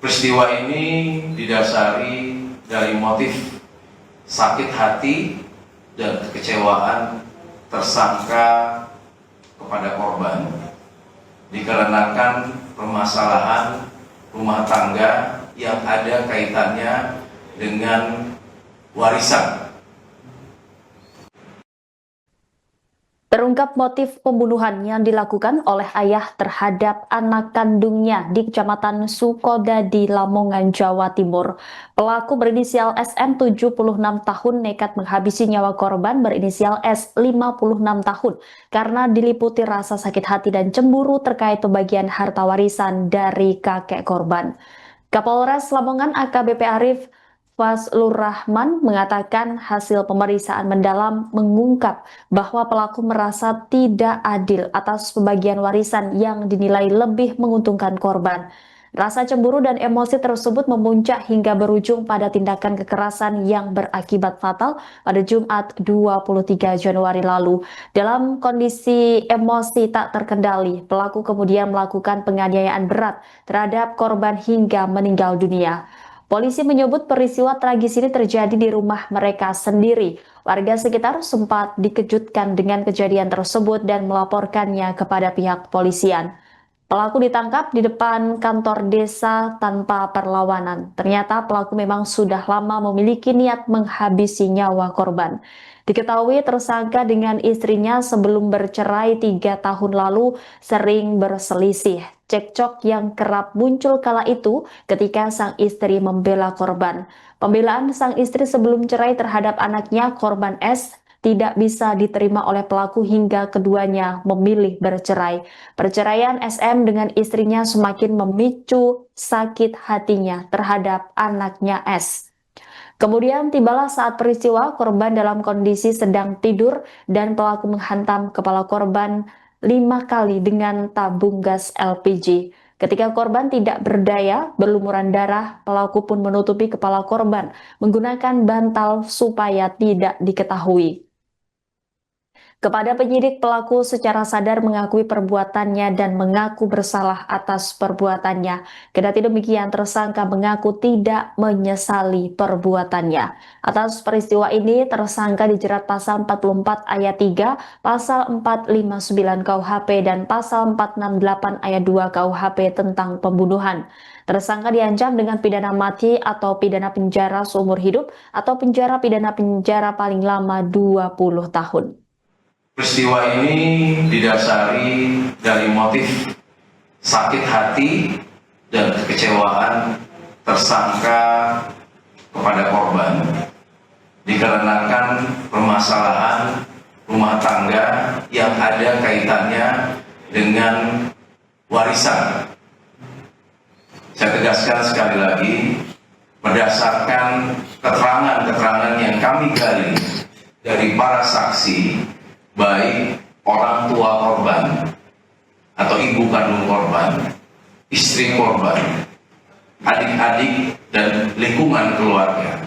Peristiwa ini didasari dari motif sakit hati dan kekecewaan tersangka kepada korban dikarenakan permasalahan rumah tangga yang ada kaitannya dengan warisan. Terungkap motif pembunuhan yang dilakukan oleh ayah terhadap anak kandungnya di Kecamatan Sukodadi, Lamongan, Jawa Timur. Pelaku berinisial SM 76 tahun nekat menghabisi nyawa korban berinisial S 56 tahun karena diliputi rasa sakit hati dan cemburu terkait pembagian harta warisan dari kakek korban. Kapolres Lamongan AKBP Arif Fazlur Rahman mengatakan hasil pemeriksaan mendalam mengungkap bahwa pelaku merasa tidak adil atas pembagian warisan yang dinilai lebih menguntungkan korban. Rasa cemburu dan emosi tersebut memuncak hingga berujung pada tindakan kekerasan yang berakibat fatal pada Jumat 23 Januari lalu. Dalam kondisi emosi tak terkendali, pelaku kemudian melakukan penganiayaan berat terhadap korban hingga meninggal dunia. Polisi menyebut peristiwa tragis ini terjadi di rumah mereka sendiri. Warga sekitar sempat dikejutkan dengan kejadian tersebut dan melaporkannya kepada pihak kepolisian. Pelaku ditangkap di depan kantor desa tanpa perlawanan. Ternyata pelaku memang sudah lama memiliki niat menghabisi nyawa korban. Diketahui tersangka dengan istrinya sebelum bercerai 3 tahun lalu sering berselisih. Cekcok yang kerap muncul kala itu ketika sang istri membela korban. Pembelaan sang istri sebelum cerai terhadap anaknya korban S tidak bisa diterima oleh pelaku hingga keduanya memilih bercerai. Perceraian SM dengan istrinya semakin memicu sakit hatinya terhadap anaknya S. Kemudian tibalah saat peristiwa korban dalam kondisi sedang tidur dan pelaku menghantam kepala korban 5 kali dengan tabung gas LPG. Ketika korban tidak berdaya, berlumuran darah, pelaku pun menutupi kepala korban menggunakan bantal supaya tidak diketahui. Kepada penyidik, pelaku secara sadar mengakui perbuatannya dan mengaku bersalah atas perbuatannya. Kendati demikian, tersangka mengaku tidak menyesali perbuatannya. Atas peristiwa ini, tersangka dijerat pasal 44 ayat 3, pasal 459 KUHP, dan pasal 468 ayat 2 KUHP tentang pembunuhan. Tersangka diancam dengan pidana mati atau pidana penjara seumur hidup atau pidana penjara paling lama 20 tahun. Peristiwa ini didasari dari motif sakit hati dan kekecewaan tersangka kepada korban dikarenakan permasalahan rumah tangga yang ada kaitannya dengan warisan. Saya tegaskan sekali lagi, berdasarkan keterangan-keterangan yang kami gali dari para saksi, baik orang tua korban atau ibu kandung korban, istri korban, adik-adik, dan lingkungan keluarga.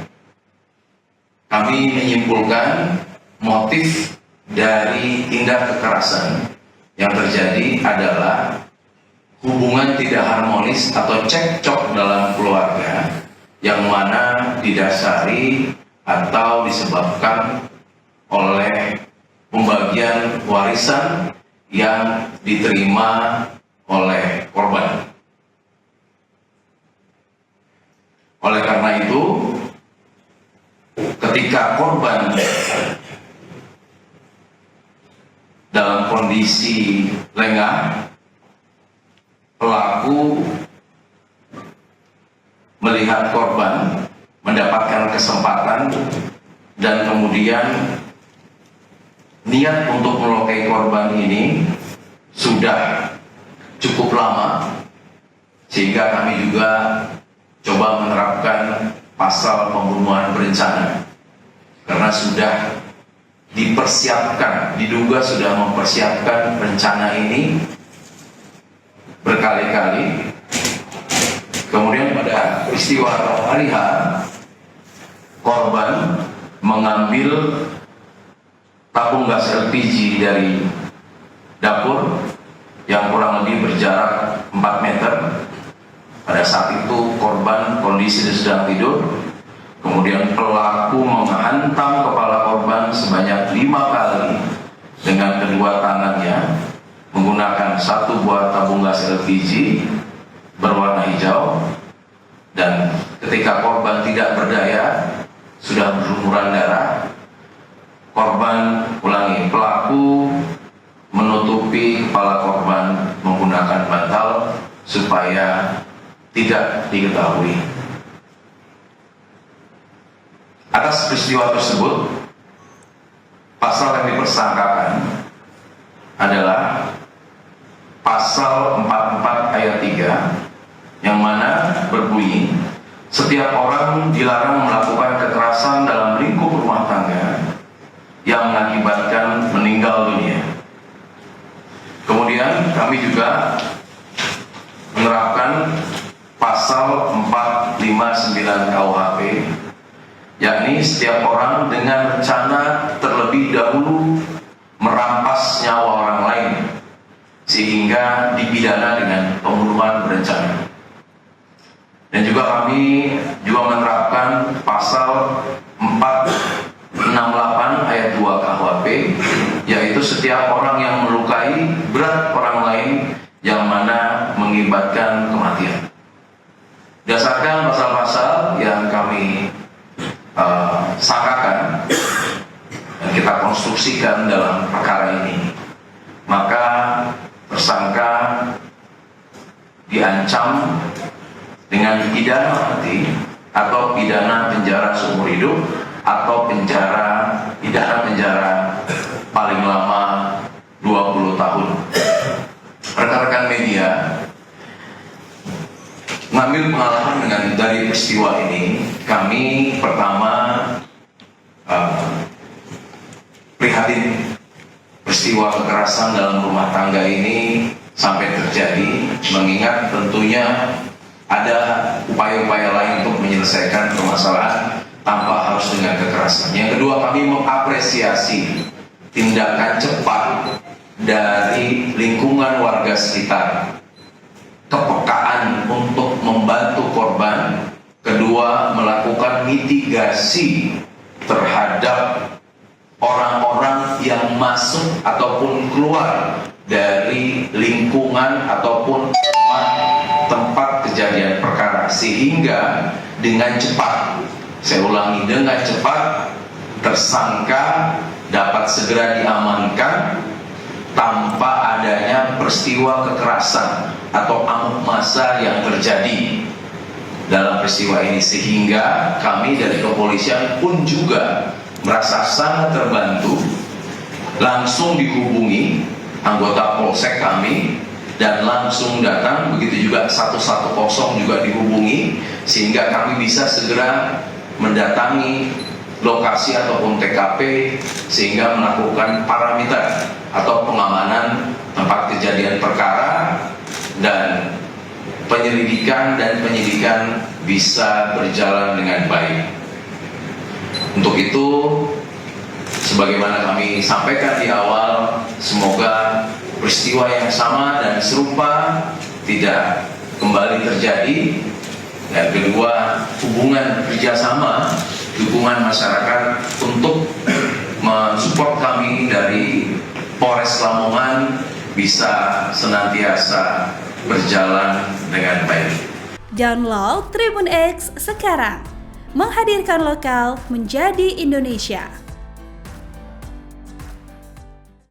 Kami menyimpulkan motif dari tindak kekerasan yang terjadi adalah hubungan tidak harmonis atau cekcok dalam keluarga yang mana didasari atau disebabkan oleh pembagian warisan yang diterima oleh korban. Oleh karena itu, ketika korban dalam kondisi lengah, pelaku melihat korban mendapatkan kesempatan dan kemudian niat untuk melukai korban ini sudah cukup lama, sehingga kami juga coba menerapkan pasal pembunuhan berencana karena sudah dipersiapkan, diduga sudah mempersiapkan rencana ini berkali-kali. Kemudian pada peristiwa hari H, korban mengambil tabung gas LPG dari dapur yang kurang lebih berjarak 4 meter, Pada saat itu korban kondisi sedang tidur, kemudian pelaku menghantam kepala korban sebanyak 5 kali dengan kedua tangannya menggunakan 1 buah tabung gas LPG berwarna hijau, dan ketika korban tidak berdaya, sudah berlumuran darah, pelaku menutupi kepala korban menggunakan bantal supaya tidak diketahui. Atas peristiwa tersebut, pasal yang dipersangkakan adalah pasal 44 ayat 3, yang mana berbunyi, setiap orang dilarang melakukan kekerasan dalam lingkup rumah tangga yang mengakibatkan meninggal dunia. Kemudian kami juga menerapkan pasal 459 KUHP, yakni setiap orang dengan rencana terlebih dahulu merampas nyawa orang lain sehingga dipidana dengan pembunuhan berencana. Dan juga kami menerapkan pasal 468 ayat 2 KUHP, yaitu setiap orang yang melukai berat orang lain yang mana mengakibatkan kematian. Berdasarkan pasal-pasal yang kami sangkakan dan kita konstruksikan dalam perkara ini, maka tersangka diancam dengan pidana mati atau pidana penjara seumur hidup atau pidana penjara paling lama 20 tahun. Rekan-rekan media, mengambil pengalaman dari peristiwa ini, kami pertama prihatin peristiwa kekerasan dalam rumah tangga ini sampai terjadi, mengingat tentunya ada upaya-upaya lain untuk menyelesaikan permasalahan tanpa harus dengan kekerasan. Yang kedua, kami mengapresiasi tindakan cepat dari lingkungan warga sekitar, kepekaan untuk membantu korban. Kedua, melakukan mitigasi terhadap orang-orang yang masuk ataupun keluar dari lingkungan ataupun tempat kejadian perkara, sehingga dengan cepat, saya ulangi, dengan cepat tersangka dapat segera diamankan tanpa adanya peristiwa kekerasan atau amuk massa yang terjadi dalam peristiwa ini, sehingga kami dari kepolisian pun juga merasa sangat terbantu, langsung dihubungi anggota polsek kami dan langsung datang, begitu juga 110 juga dihubungi, sehingga kami bisa segera mendatangi lokasi ataupun TKP sehingga melakukan parameter atau pengamanan tempat kejadian perkara, dan penyelidikan bisa berjalan dengan baik. Untuk itu, sebagaimana kami sampaikan di awal, semoga peristiwa yang sama dan serupa tidak kembali terjadi. Dan kedua, hubungan kerjasama, dukungan masyarakat untuk mensupport kami dari Polres Lamongan bisa senantiasa berjalan dengan baik. Download Tribun X sekarang, menghadirkan lokal menjadi Indonesia.